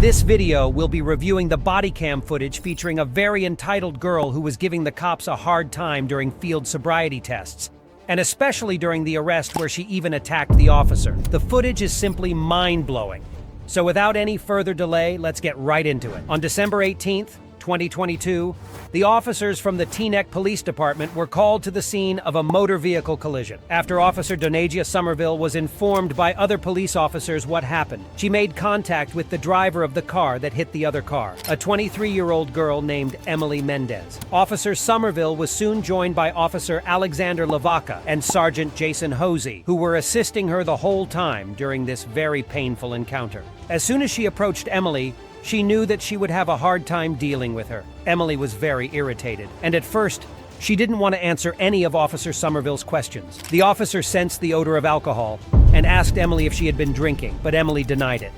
this video, we'll be reviewing the body cam footage featuring a very entitled girl who was giving the cops a hard time during field sobriety tests, and especially during the arrest where she even attacked the officer. The footage is simply mind-blowing. So without any further delay, let's get right into it. On December 18th, 2022, the officers from the Teaneck Police Department were called to the scene of a motor vehicle collision. After Officer Donagia Somerville was informed by other police officers what happened, she made contact with the driver of the car that hit the other car, a 23-year-old girl named Emily Mendez. Officer Somerville was soon joined by Officer Alexander Lavaca and Sergeant Jason Hosey, who were assisting her the whole time during this very painful encounter. As soon as she approached Emily, she knew that she would have a hard time dealing with her. Emily was very irritated, and at first, she didn't want to answer any of Officer Somerville's questions. The officer sensed the odor of alcohol and asked Emily if she had been drinking, but Emily denied it.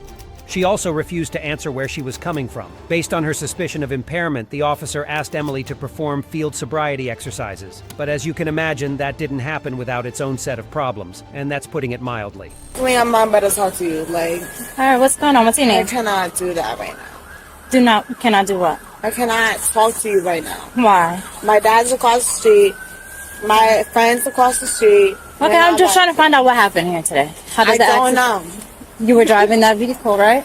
She also refused to answer where she was coming from. Based on her suspicion of impairment, the officer asked Emily to perform field sobriety exercises. But as you can imagine, that didn't happen without its own set of problems, and that's putting it mildly. I'm not about to talk to you. Like, all right, what's going on? What's your name? I cannot do that right now. Cannot do what? I cannot talk to you right now. Why? My dad's across the street. My friend's across the street. Okay, I'm just trying to find out what happened here today. How did I don't know. You were driving that vehicle, right?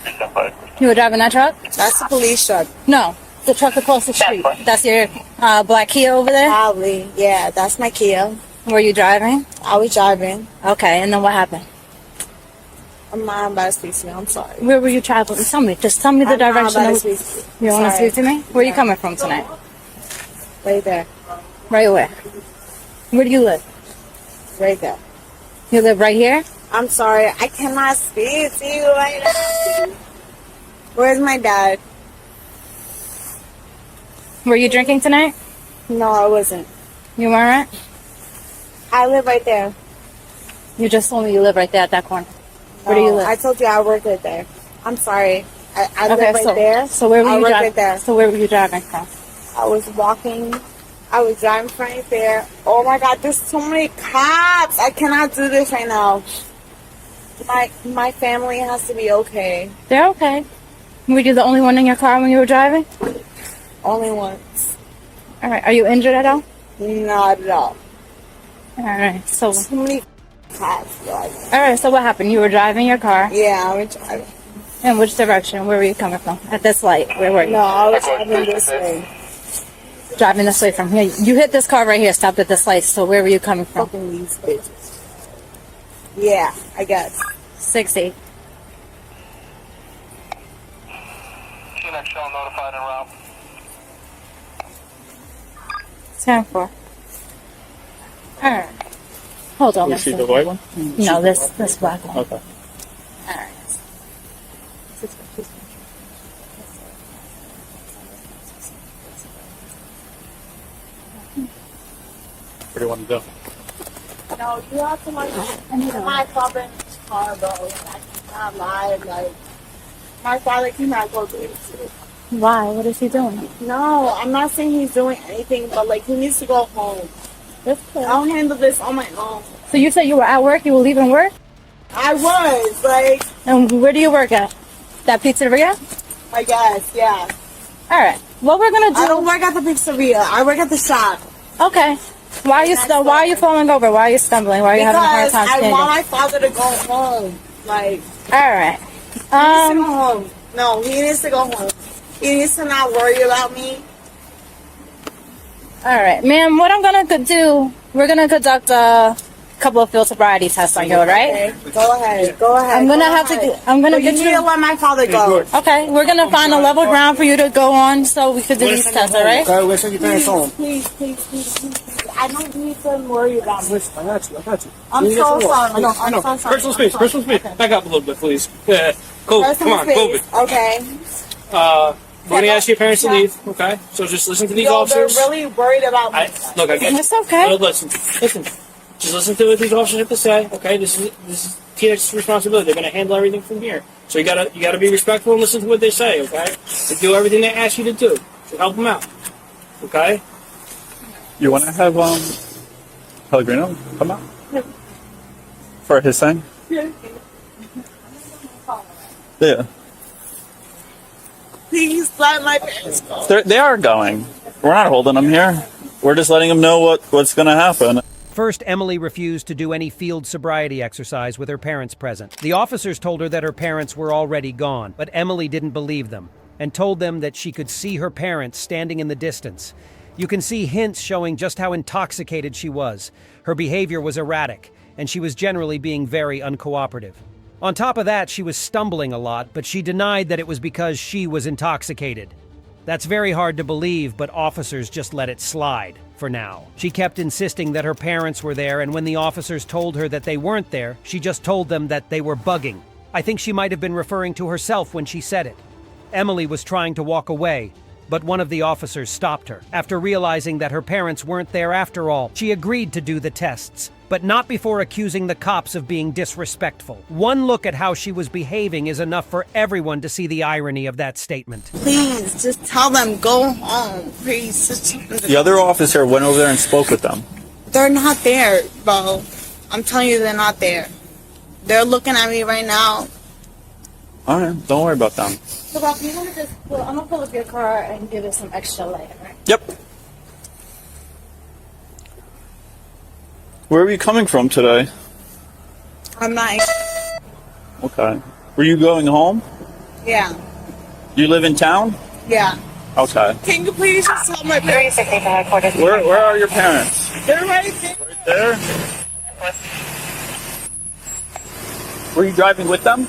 You were driving that truck? That's the police truck. No, the truck across the street. That's your black Kia over there? Probably. Yeah, that's my Kia. Were you driving? I was driving. Okay, and then what happened? I'm not about to speak to you. I'm sorry. Where were you traveling? Tell me. Just tell me the direction. I'm not about to speak to you. You want to speak to me? Where are you coming from tonight? Right there. Right where? Where do you live? Right there. You live right here? I'm sorry. I cannot speak to you right now. Where's my dad? Were you drinking tonight? No, I wasn't. You weren't? I live right there. You just told me you live right there at that corner. Where do you live? I told you I work right there. I'm sorry. I live right there. So where were you driving? Right there. So where were you driving from? I was walking. I was driving from right there. Oh my God, there's so many cops. I cannot do this right now. My family has to be okay. They're okay. Were you the only one in your car when you were driving? Only once. All right. Are you injured at all? Not at all. All right. So. Too many cops. All right. So what happened? You were driving your car. Yeah, I was driving. In which direction? Where were you coming from? At this light? Where were you? No, I was driving this way. Driving this way from here. You hit this car right here. Stopped at this light. So where were you coming from? Fucking these bitches. Yeah, I guess. 60. Teaneck shell notified en route. 10-4. All right. Hold on. You see the white one? No, this black one. Okay. All right. Where do you want to go? No, you have to my father's car, bro. I cannot lie. Like, my father cannot go through this. Why? What is he doing? No, I'm not saying he's doing anything, but like he needs to go home. I'll handle this on my own. So you said you were at work? You were leaving work? I was, like, And where do you work at? That pizzeria? I guess, yeah. All right. What we're gonna do? I don't work at the pizzeria. I work at the shop. Okay. Why are you falling over? Why are you stumbling? Why are you having a hard Because time I standing? want my father to go home. Like, All right. he needs to go home. No, he needs to go home. He needs to not worry about me. All right, ma'am. What I'm gonna do? We're gonna conduct a couple of field sobriety tests on you, all right? Okay, go ahead. Go ahead. I'm gonna have ahead. to. I'm gonna But get you need to let my father go. Okay, we're gonna find a level ground for you to go on, so we could do these tests, all right? Okay, we'll send your parents home. Please. I don't need to worry about me. I got you. I'm so sorry. I know. I'm so sorry. Personal space. Back up a little bit, please. COVID. Come Personal on, space. COVID. Okay. We're going to ask your parents to leave, okay? So just listen to these officers. They're really worried about me. I get you. It's okay. No, listen. Just listen to what these officers have to say, okay? This is Teaneck's responsibility. They're going to handle everything from here. So you gotta be respectful and listen to what they say, okay? And do everything they ask you to do. So help them out, okay? You want to have Pellegrino come out for his thing? Yeah. Please let my parents go. They are going. We're not holding them here. We're just letting them know what's going to happen. First, Emily refused to do any field sobriety exercise with her parents present. The officers told her that her parents were already gone, but Emily didn't believe them and told them that she could see her parents standing in the distance. You can see hints showing just how intoxicated she was. Her behavior was erratic, and she was generally being very uncooperative. On top of that, she was stumbling a lot, but she denied that it was because she was intoxicated. That's very hard to believe, but officers just let it slide, for now. She kept insisting that her parents were there, and when the officers told her that they weren't there, she just told them that they were bugging. I think she might have been referring to herself when she said it. Emily was trying to walk away, but one of the officers stopped her. After realizing that her parents weren't there after all, she agreed to do the tests, but not before accusing the cops of being disrespectful. One look at how she was behaving is enough for everyone to see the irony of that statement. Please, just tell them, go home. Please, just tell them. The other officer went over there and spoke with them. They're not there, bro. I'm telling you, they're not there. They're looking at me right now. All right, don't worry about them. So, Bob, you want to just, I'm going to pull up your car and give it some extra light, right? Yep. Where are you coming from today? I'm not. Okay. Were you going home? Yeah. You live in town? Yeah. Okay. Can you please just tell my parents? Where are your parents? They're right there. Right there? Were you driving with them?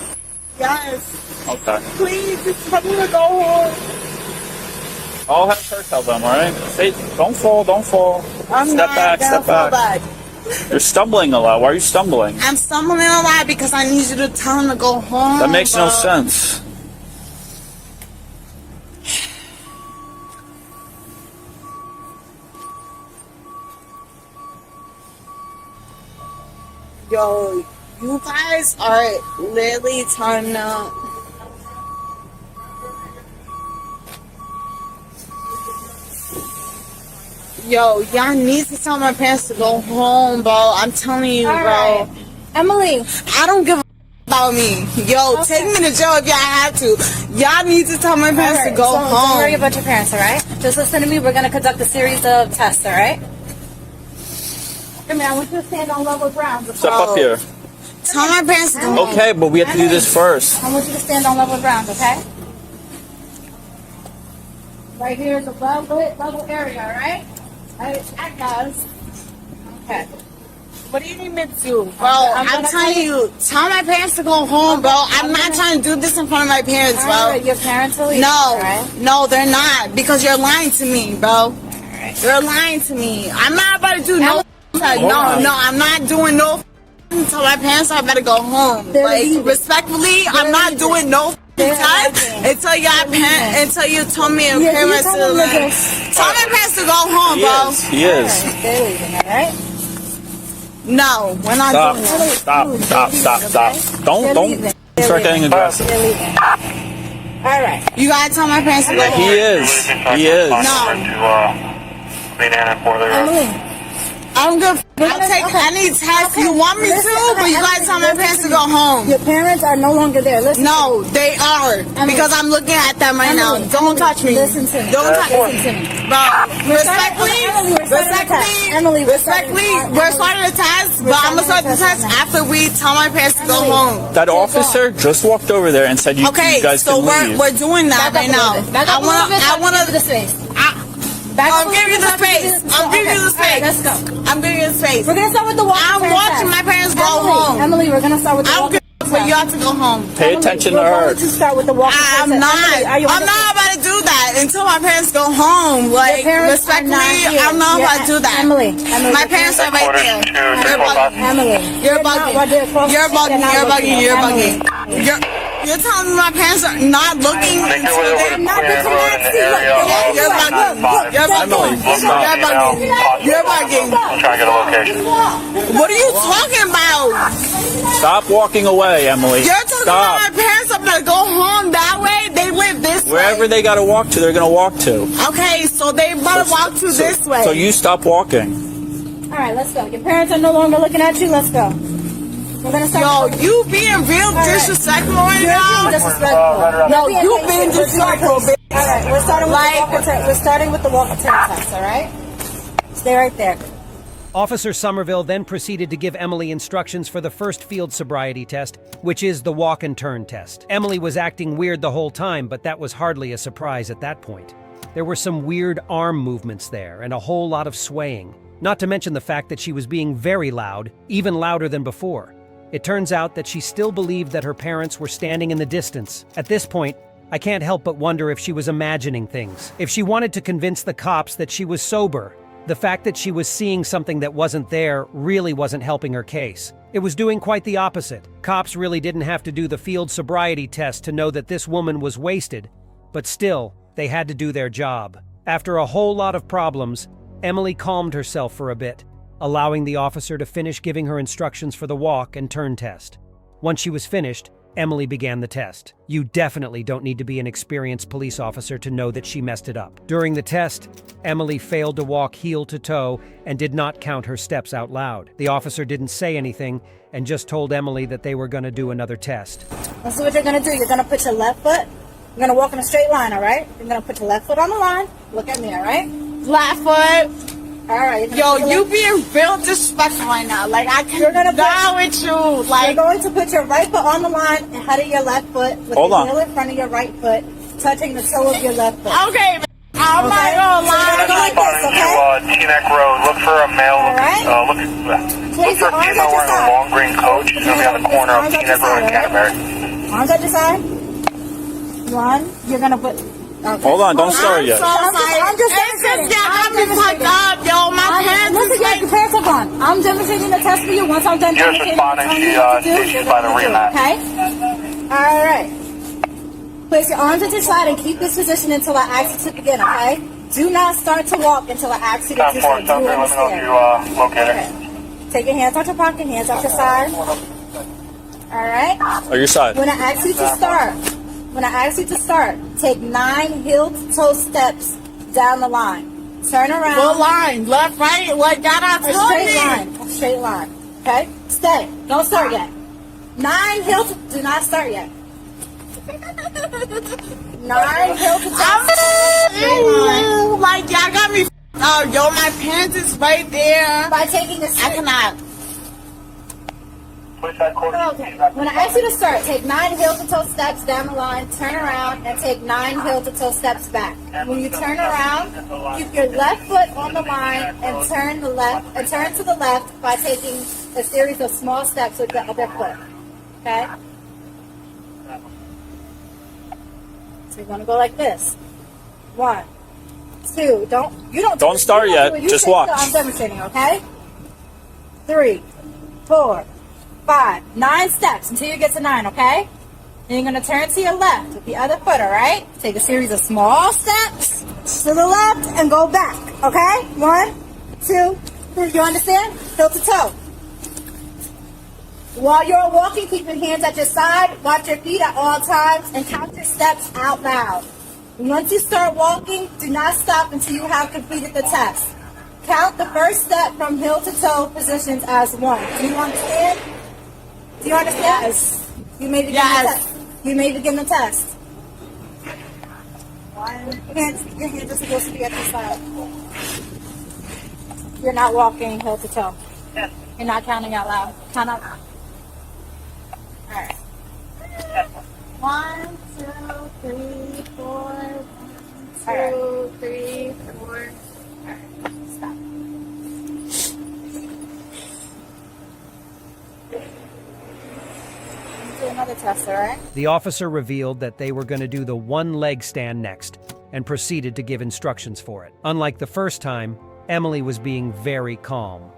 Yes. Okay. Please, just tell me to go home. I'll have her tell them, alright? Say, don't fall, don't fall. I'm Step not back, gonna step fall back. back. You're stumbling a lot. Why are you stumbling? I'm stumbling a lot because I need you to tell him to go home. That makes no bro. sense. Yo, you guys are literally turning up. Yo, y'all need to tell my parents to go home, bro. I'm telling you, All bro. right. Emily, I don't give a about me. Yo, take me to jail if y'all have to. Y'all need to tell my parents to go so home. don't worry about your parents, all right? Just listen to me. We're going to conduct a series of tests, all right? Come here, I want you to stand on level ground. Step up here. Tell my parents to go home. Okay, but we have to do this first. I want you to stand on level ground, okay? Right here is a level area, all right? I guys. Okay. What do you need me to do? Bro, I'm telling you, tell my parents to go home, bro. I'm not trying to do this in front of my parents, All bro. right, your parents will leave, No, all right? no, they're not. Because you're lying to me, bro. You're lying to me. I'm not about to do no. I'm not doing no. Tell my parents I better go home. They're Like, leaving. respectfully, I'm not doing no test until until you tell me and pay my tell them to go. Tell my parents to go home, bro. He is. All right, they're leaving, all right? No, we're not Stop, doing that. stop. They're Don't leaving. start getting aggressive. They're leaving. All right. You gotta tell my parents to go home. He is. He is. Emily, I'm good. I'll take any test you want me to, but you gotta tell my parents to go home. your parents are no longer there. Listen. No, they are. Because I'm looking at them right now. Don't touch me. Listen to me. Don't touch Listen me. to me. Bro, respectfully, Emily, we're starting the test, but I'm gonna start the test after we tell my parents to go home. That officer just walked over there and said you guys so can leave. we're doing that right now. I wanna. the space. I'm giving you the space. I'm giving you the space. Let's go. I'm giving you the space. We're gonna start with the walk. I'm watching my parents go home. Emily, we're gonna start with the I don't walk. give a fuck, you have to go home. Pay attention to We're her. going to start with the walk. I'm not. I'm not about to do that until my parents go home. Like, respectfully, I'm not about to do that. Emily, My parents are right there. Emily, You're bugging. You're bugging. You're bugging. You're bugging. You're telling me my parents are not looking into it? I'm not looking at you. You're bugging. You're bugging. You're bugging. You're bugging. I'm trying to get a location. What are you talking about? Stop walking away, Emily. You're talking Stop. about my parents are gonna go home that way? They live this Wherever way. they gotta walk to, they're gonna walk to. Okay, so they better walk to this way. So you stop walking. All right, let's go. Your parents are no longer looking at you. Let's go. We're gonna start. Yo, you being real disrespectful right You're now. being disrespectful. No, you being disrespectful, bitch. All right, we're starting with the walk and turn test. All right, stay right there. Officer Somerville then proceeded to give Emily instructions for the first field sobriety test, which is the walk and turn test. Emily was acting weird the whole time, but that was hardly a surprise at that point. There were some weird arm movements there and a whole lot of swaying, not to mention the fact that she was being very loud, even louder than before. It turns out that she still believed that her parents were standing in the distance. At this point, I can't help but wonder if she was imagining things, if she wanted to convince the cops that she was sober. The fact that she was seeing something that wasn't there really wasn't helping her case. It was doing quite the opposite. Cops really didn't have to do the field sobriety test to know that this woman was wasted, but still, they had to do their job. After a whole lot of problems, Emily calmed herself for a bit, allowing the officer to finish giving her instructions for the walk and turn test. Once she was finished, Emily began the test. You definitely don't need to be an experienced police officer to know that she messed it up. During the test, Emily failed to walk heel to toe and did not count her steps out loud. The officer didn't say anything and just told Emily that they were going to do another test. That's what you're going to do. You're going to put your left foot. You're going to walk in a straight line, all right? You're going to put your left foot on the line. Look at me, all right? Left foot. All right. Yo, you being real disrespectful right now. Like, I can't go with you. Like, you're going to put your right foot on the line ahead of your left foot with Hold your on. heel in front of your right foot, touching the toe of your left foot. okay, I'm not gonna lie. Go like this, okay? T-neck Road. Look for a male. All right. Look for a female wearing a long green coat. She's gonna be on the corner of T-neck Road and Canterbury. Arms at your side. One. You're gonna put. Okay. Hold on, don't start yet. I'm just demonstrating. I'm just fucked up, yo. My pants Listen, is get like. your pants up on. I'm demonstrating the test for you. Once I'm done You're demonstrating responding. what I'm She, going to do, she's you're by the going to do, rematch. okay? All right. Place your arms at your side and keep this position until I ask you to begin, okay? Do not start to walk until I ask you to Time do for so. something. Do Let me know if understand? you locate it. Okay. Take your hands out your pocket, hands out your side. All right? On your side. When I ask you to start, take 9 heel-to-toe steps down the line. Turn around. What line? Left, right? What got out? A straight line. A straight line. Okay? Stay. Don't start yet. 9 heel to... Do not start yet. 9 heel to straight line. Like, y'all got me. Oh, yo, my pants is right there. By taking the... I cannot. Okay. When I ask you to start, take 9 heel-to-toe steps down the line, turn around, and take 9 heel-to-toe steps back. When you turn around, keep your left foot on the line and turn to the left by taking a series of small steps with the other foot. Okay? So you're gonna go like this. 1, 2. Don't start yet. Just watch. I'm demonstrating. Okay? 3, 4, 5, 9 steps until you get to 9, okay? Then you're going to turn to your left with the other foot, all right? Take a series of small steps to the left and go back, okay? 1, 2, 3. You understand? Heel to toe. While you're walking, keep your hands at your side, watch your feet at all times, and count your steps out loud. Once you start walking, do not stop until you have completed the test. Count the first step from heel to toe positions as 1. Do you understand? Do you understand? Yes. You may begin the test. You may begin the test. Your hands are supposed to be at your side. You're not walking heel to toe. You're not counting out loud. Count out loud. All right. 1, 2, 3, 4. 1, 2, 3, 4. All right. Stop. Do another test, all right? The officer revealed that they were going to do the one leg stand next and proceeded to give instructions for it. Unlike the first time, Emily was being very calm,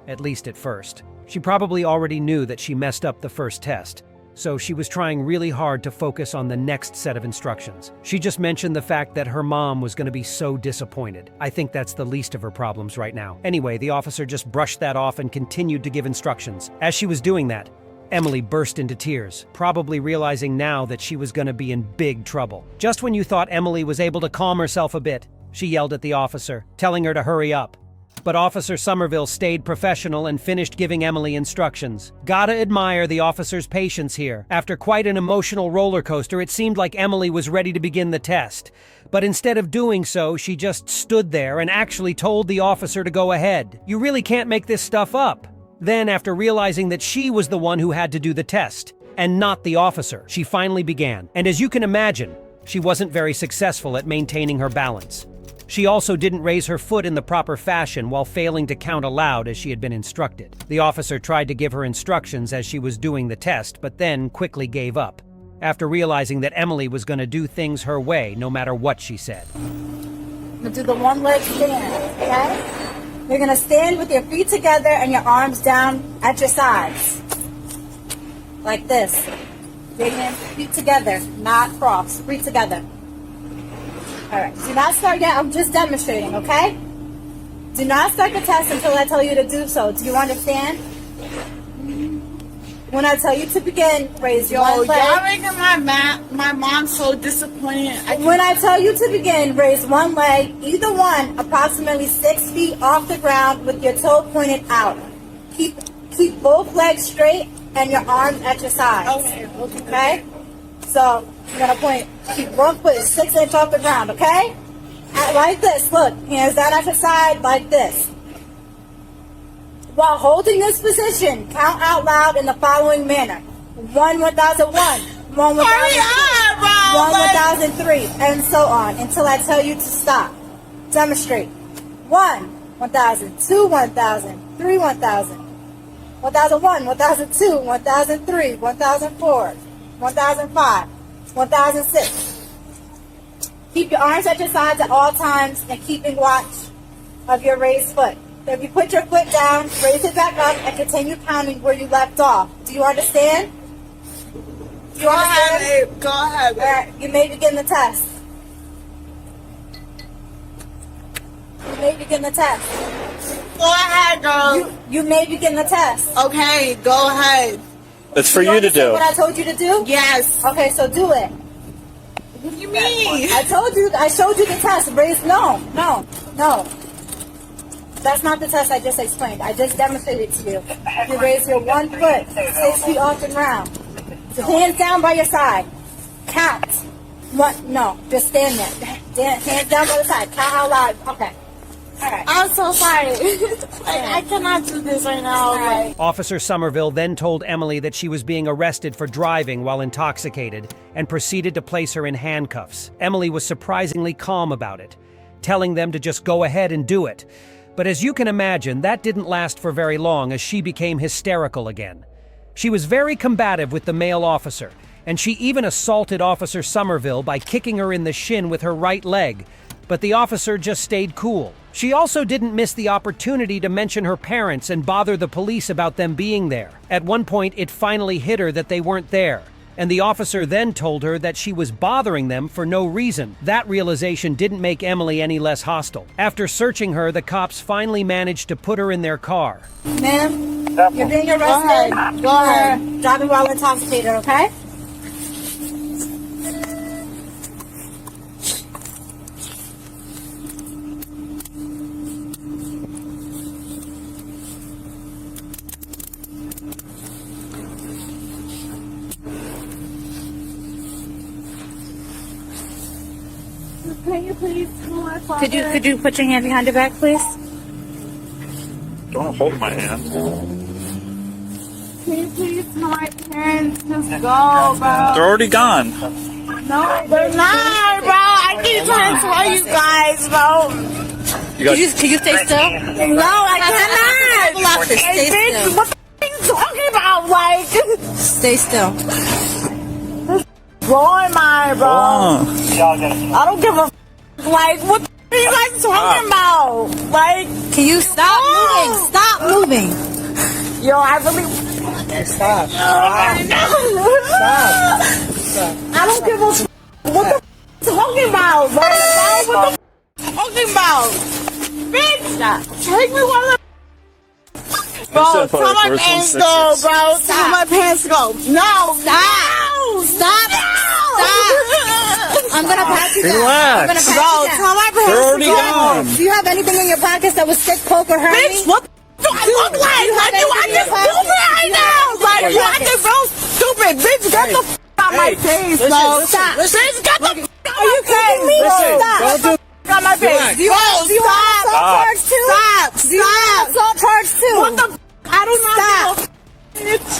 at least at first. She probably already knew that she messed up the first test, so she was trying really hard to focus on the next set of instructions. She just mentioned the fact that her mom was going to be so disappointed. I think that's the least of her problems right now. Anyway, the officer just brushed that off and continued to give instructions. As she was doing that, Emily burst into tears, probably realizing now that she was going to be in big trouble. Just when you thought Emily was able to calm herself a bit, she yelled at the officer, telling her to hurry up. but Officer Somerville stayed professional and finished giving Emily instructions. Gotta admire the officer's patience here. After quite an emotional roller coaster, it seemed like Emily was ready to begin the test. But instead of doing so, she just stood there and actually told the officer to go ahead. You really can't make this stuff up. Then, after realizing that she was the one who had to do the test, and not the officer, she finally began. And as you can imagine, she wasn't very successful at maintaining her balance. She also didn't raise her foot in the proper fashion while failing to count aloud as she had been instructed. The officer tried to give her instructions as she was doing the test, but then quickly gave up, after realizing that Emily was going to do things her way no matter what she said. I'm gonna do the one leg stand, okay? You're gonna stand with your feet together and your arms down at your sides. Like this. Your hands, feet together, not cross, feet together. Alright, do not start yet, I'm just demonstrating, okay? Do not start the test until I tell you to do so. Do you understand? When I tell you to begin, raise one leg. Y'all making my mom so disappointed. When I tell you to begin, raise one leg, either one, approximately 6 feet off the ground with your toe pointed out. Keep both legs straight and your arms at your sides. Okay? So, I'm going to keep one foot 6 inches off the ground, okay? Like this, look, hands down at your side, like this. While holding this position, count out loud in the following manner. 1, 1001, 1, 1002, 1, 1003, and so on, until I tell you to stop. Demonstrate. 1, 1000, 2, 1000, 3, 1000, 1001, 1002, 1003, 1004, 1005, 1006. Keep your arms at your sides at all times and keeping watch of your raised foot. So if you put your foot down, raise it back up, and continue counting where you left off. Do you understand? Do you understand? Go ahead, babe. All right, you may begin the test. You may begin the test. Go ahead, girl. You may begin the test. Okay, go ahead. It's for you to do. What I told you to do? Yes. Okay, so do it. What do you mean? I showed you the test. Raise, no. That's not the test I just explained. I just demonstrated to you. You raise your 1 foot 6 feet off the ground. So hands down by your side. Count. What? No, just stand there. Hands down by the side. Count out loud. Okay. All right. I'm so sorry. I cannot do this right now. All right. Officer Somerville then told Emily that she was being arrested for driving while intoxicated and proceeded to place her in handcuffs. Emily was surprisingly calm about it, telling them to just go ahead and do it. But as you can imagine, that didn't last for very long as she became hysterical again. She was very combative with the male officer, and she even assaulted Officer Somerville by kicking her in the shin with her right leg, but the officer just stayed cool. She also didn't miss the opportunity to mention her parents and bother the police about them being there. At one point, it finally hit her that they weren't there, and the officer then told her that she was bothering them for no reason. That realization didn't make Emily any less hostile. After searching her, the cops finally managed to put her in their car. Ma'am, you're being arrested. Go ahead. Driving while intoxicated, okay? Can you please tell my father? Could you put your hand behind your back, please? Don't hold my hand. Can you please tell my parents to go, bro? They're already gone. No, they're not, bro. I keep trying to tell you guys, bro. You got, Can you stay still? No, I cannot. Stay Hey, bitch, still. what the f*** you talking about? Like, Stay still. blowing my, bro. I don't give a f***. Like, what the f*** are you guys talking about? Like, Can you stop moving? Stop moving. yo, I really. Stop. I don't give a f***. What the f*** you talking about, bro? What the f*** you talking about? Bitch, take me while the bro, said tell my first pants 160. go, bro. Tell my pants go. No, Stop. no, Stop. no. Stop. I'm gonna pat you down. Relax. I'm gonna pat Bro, you down. tell my parents They're to already go. gone. Do you have anything in your pockets that would stick, poke, or hurt Bitch, me? what do I look like? Like you acting stupid right now. Like you acting real stupid. Bitch, get the f out my face, bro. Stop. Bitch, get the f Are you kidding me? Listen, Stop. don't do out my face. Do you want assault charge too? Stop. Do you want assault charge too? What the f? I do not Stop.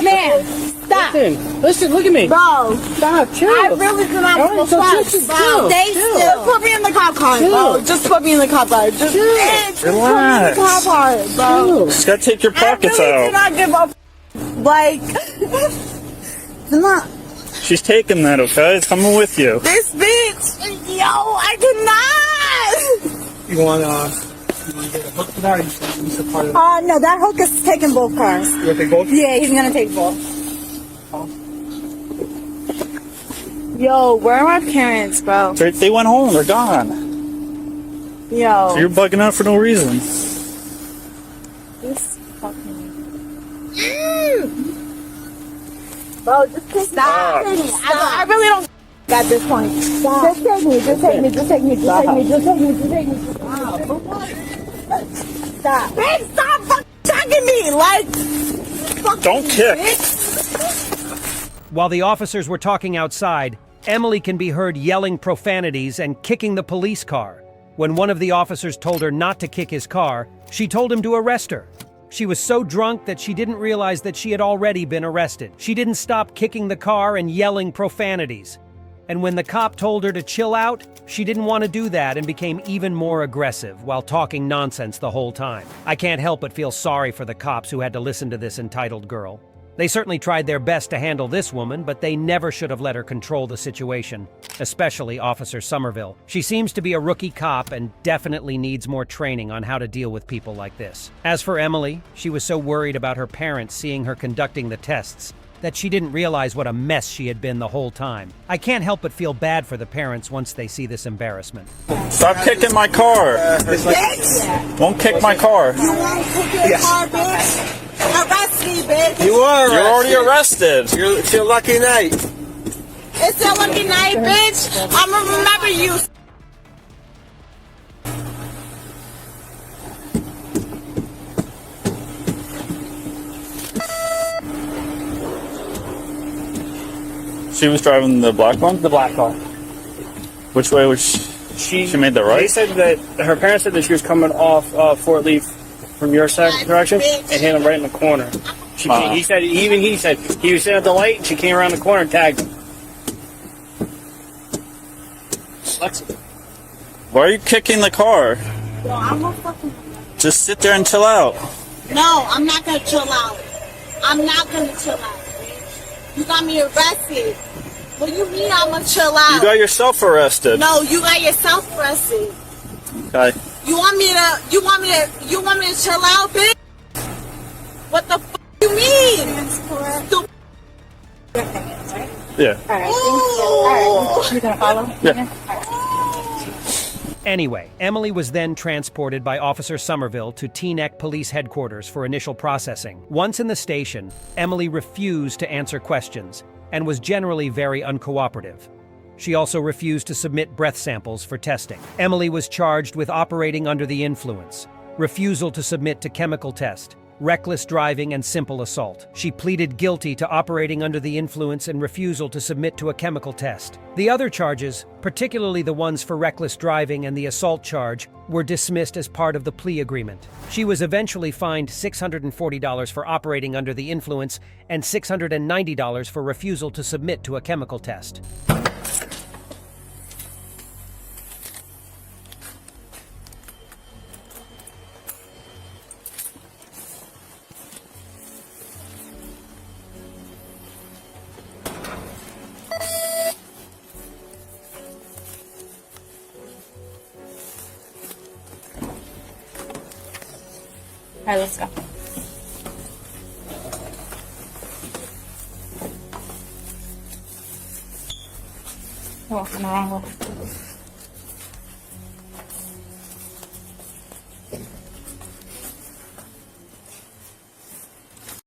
Man, stop. Listen, look at me. Bro, Stop, chill. I really do not give a so fuck. just Bro, chill. Stay just still. put me in the cop car, bro. Just put me in the cop car. Just put me in the Relax. cop car, bro. Just gotta take your pockets I really do out. not give a f. Like, I'm not. She's taking that, okay? It's coming with you. This bitch, yo, I cannot. You want to get a hook for that? Or you just a part of No, that hook is taking both cars. You want to take both? Yeah, he's gonna take both. Yo, where are my parents, bro? They went home. They're gone. So Yo, you're bugging out for no reason. this fucking. Bro, just take Stop. me. I really don't at this point. Stop. Just take me. Just take me. Just take me. Just take me. Just take me. Just take me. Stop. Bitch, stop fucking talking me. Like, fuck Don't you, kick. bitch. While the officers were talking outside, Emily can be heard yelling profanities and kicking the police car. When one of the officers told her not to kick his car, she told him to arrest her. She was so drunk that she didn't realize that she had already been arrested. She didn't stop kicking the car and yelling profanities. And when the cop told her to chill out, she didn't want to do that and became even more aggressive while talking nonsense the whole time. I can't help but feel sorry for the cops who had to listen to this entitled girl. They certainly tried their best to handle this woman, but they never should have let her control the situation, especially Officer Somerville. She seems to be a rookie cop and definitely needs more training on how to deal with people like this. As for Emily, she was so worried about her parents seeing her conducting the tests that she didn't realize what a mess she had been the whole time. I can't help but feel bad for the parents once they see this embarrassment. Stop kicking my car. Won't kick my car. You won't kick your car, bitch. Arrest me, bitch. You are You're already arrested. It's your lucky night. It's your lucky night, bitch. I'ma remember you. She was driving the black one? The black car. Which way was she made the They right? said that her parents said that she was coming off Fort Lee from your direction and hit him right in the corner. He said he was sitting at the light and she came around the corner and tagged him. Lexi. Why are you kicking the car? No, I'm gonna fucking. Just sit there and chill out. No, I'm not gonna chill out. I'm not gonna chill out, bitch. You got me arrested. What do you mean I'm gonna chill out? You got yourself arrested. No, you got yourself arrested. Okay. You want me to chill out, bitch? What the f you mean? Stupid. Yeah. Alright, you're gonna follow? Yeah. Anyway, Emily was then transported by Officer Somerville to Teaneck Police Headquarters for initial processing. Once in the station, Emily refused to answer questions and was generally very uncooperative. She also refused to submit breath samples for testing. Emily was charged with operating under the influence, refusal to submit to chemical test, reckless driving, and simple assault. She pleaded guilty to operating under the influence and refusal to submit to a chemical test. The other charges, particularly the ones for reckless driving and the assault charge, were dismissed as part of the plea agreement. She was eventually fined $640 for operating under the influence and $690 for refusal to submit to a chemical test. All right, let's go. Oh, I'm the wrong way.